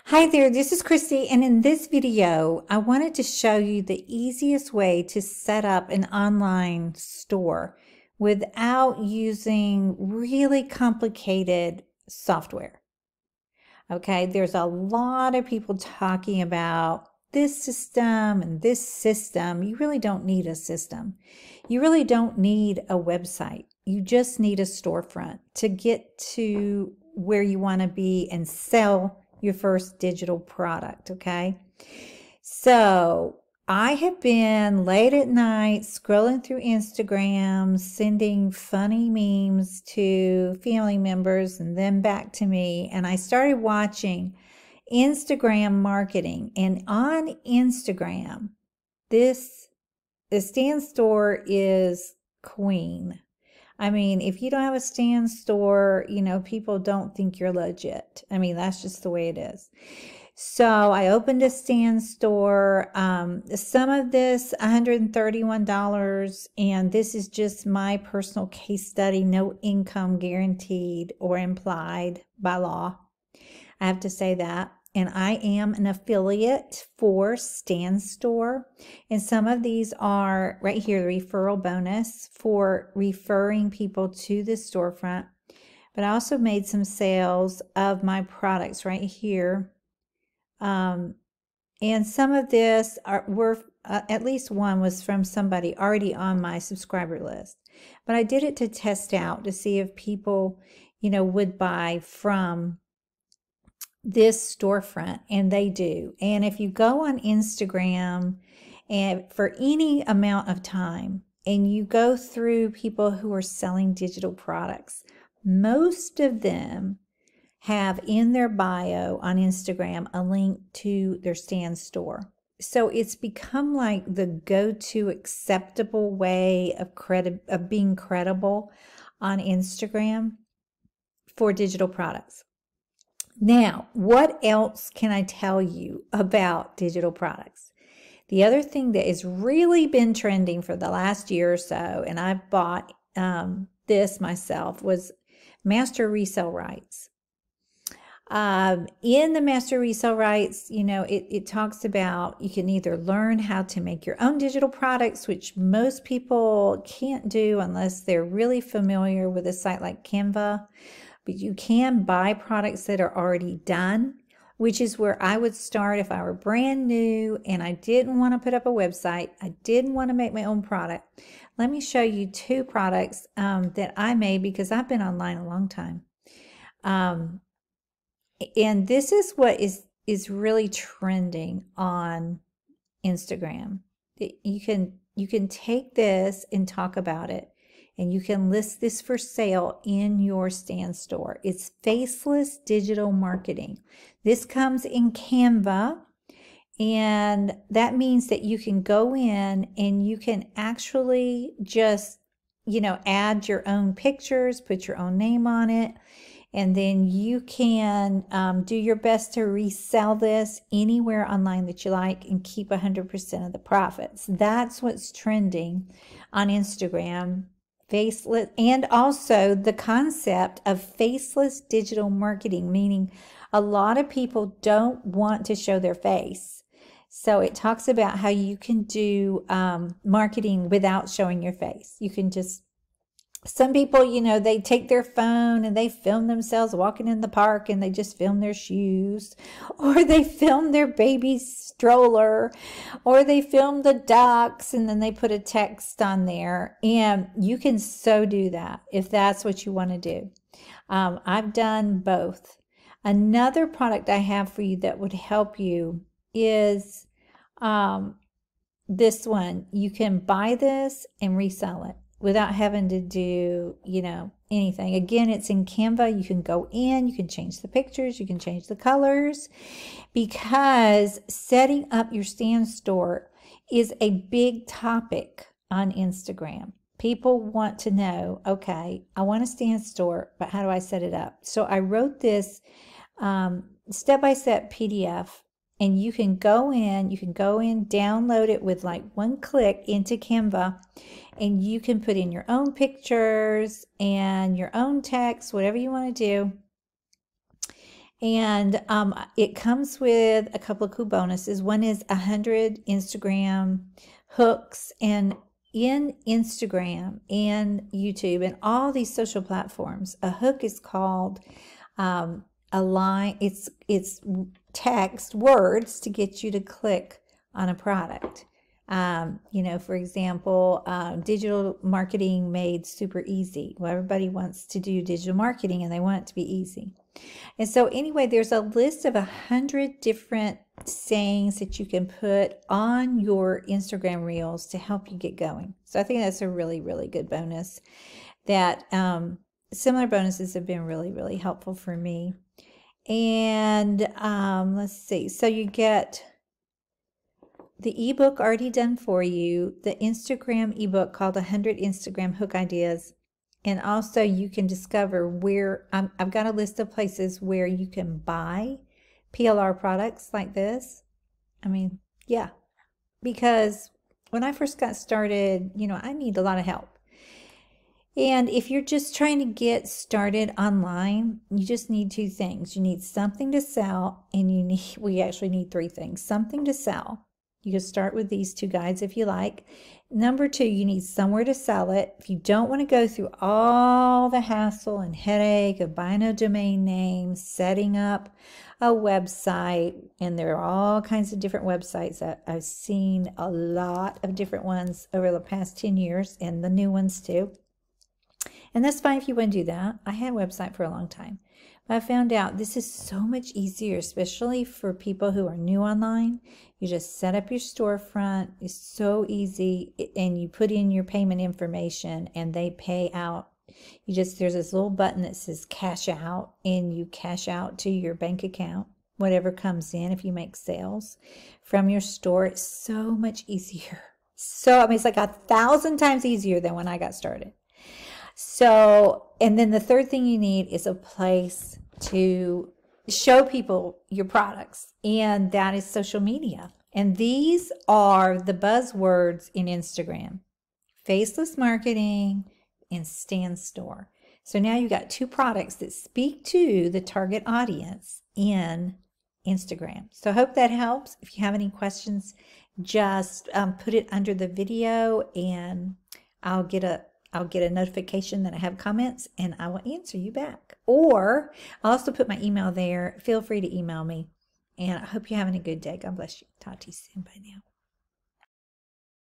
Hi there, this is Christy, and in this video, I wanted to show you the easiest way to set up an online store without using really complicated software. Okay, there's a lot of people talking about this system and this system. You really don't need a system. You really don't need a website. You just need a storefront to get to where you want to be and sell your first digital product, okay? So I have been late at night scrolling through Instagram, sending funny memes to family members and then back to me, and I started watching Instagram marketing. And on Instagram, the Stan Store is queen. I mean, if you don't have a Stan Store, people don't think you're legit. I mean, that's just the way it is. So I opened a Stan Store. Some of this $131, and this is just my personal case study, no income guaranteed or implied by law. I have to say that. And I am an affiliate for Stan Store. And some of these are right here, the referral bonus for referring people to the storefront. But I also made some sales of my products right here. And some of this were, at least one was from somebody already on my subscriber list. But I did it to test out to see if people, would buy from this storefront, and they do. And if you go on Instagram and for any amount of time and you go through people who are selling digital products, most of them have in their bio on Instagram a link to their Stan Store. So it's become like the go-to acceptable way of being credible on Instagram for digital products. Now, what else can I tell you about digital products? The other thing that has really been trending for the last year or so, and I've bought this myself, was master resale rights. In the master resale rights, it talks about you can either learn how to make your own digital products, which most people can't do unless they're really familiar with a site like Canva. But you can buy products that are already done, which is where I would start if I were brand new and I didn't want to put up a website. I didn't want to make my own product. Let me show you two products that I made because I've been online a long time. And this is what is really trending on Instagram. You can take this and talk about it. And you can list this for sale in your Stan Store. It's faceless digital marketing. This comes in Canva, and that means that you can go in and you can actually just, add your own pictures, put your own name on it, and then you can do your best to resell this anywhere online that you like and keep 100% of the profits. That's what's trending on Instagram. Faceless, and also the concept of faceless digital marketing, meaning a lot of people don't want to show their face. So it talks about how you can do marketing without showing your face. You can just, some people, they take their phone and they film themselves walking in the park and they just film their shoes, or they film their baby stroller, or they film the ducks and then they put a text on there. And you can so do that if that's what you want to do. I've done both. Another product I have for you that would help you is this one. You can buy this and resell it without having to do, anything. Again, it's in Canva. You can go in, you can change the pictures, you can change the colors, because setting up your Stan Store is a big topic on Instagram. People want to know, okay, I want a Stan Store, but how do I set it up? So I wrote this step-by-step PDF. And you can go in, download it with like one click into Canva, and you can put in your own pictures and your own text, whatever you want to do. And it comes with a couple of cool bonuses. One is 100 Instagram hooks, and in Instagram and YouTube and all these social platforms, a hook is called a line. It's text words to get you to click on a product. You know, for example, digital marketing made super easy. Well, everybody wants to do digital marketing and they want it to be easy. And so anyway, there's a list of 100 different sayings that you can put on your Instagram reels to help you get going. So I think that's a really, really good bonus. That similar bonuses have been really, really helpful for me. And let's see. So you get the ebook already done for you, the Instagram ebook called 100 Instagram Hook Ideas. And also you can discover where, I've got a list of places where you can buy PLR products like this. I mean, yeah, because when I first got started, you know, I need a lot of help. And if you're just trying to get started online, you just need two things. You need something to sell, and we actually need three things. Something to sell. You can start with these two guides if you like. Number two, you need somewhere to sell it. If you don't want to go through all the hassle and headache of buying a domain name, setting up a website, and there are all kinds of different websites. I've seen a lot of different ones over the past 10 years and the new ones too. And that's fine if you want to do that. I had a website for a long time. But I found out this is so much easier, especially for people who are new online. You just set up your storefront. It's so easy. And you put in your payment information and they pay out. There's this little button that says cash out, and you cash out to your bank account, whatever comes in if you make sales from your store. It's so much easier. So, I mean, it's like 1,000 times easier than when I got started. So, and then the third thing you need is a place to show people your products, and that is social media. And these are the buzzwords in Instagram: faceless marketing and stand store. So now you've got two products that speak to the target audience in Instagram. So I hope that helps. If you have any questions, just put it under the video, and I'll get a notification that I have comments, and I will answer you back. Or I'll also put my email there. Feel free to email me. And I hope you're having a good day. God bless you. Talk to you soon. Bye now.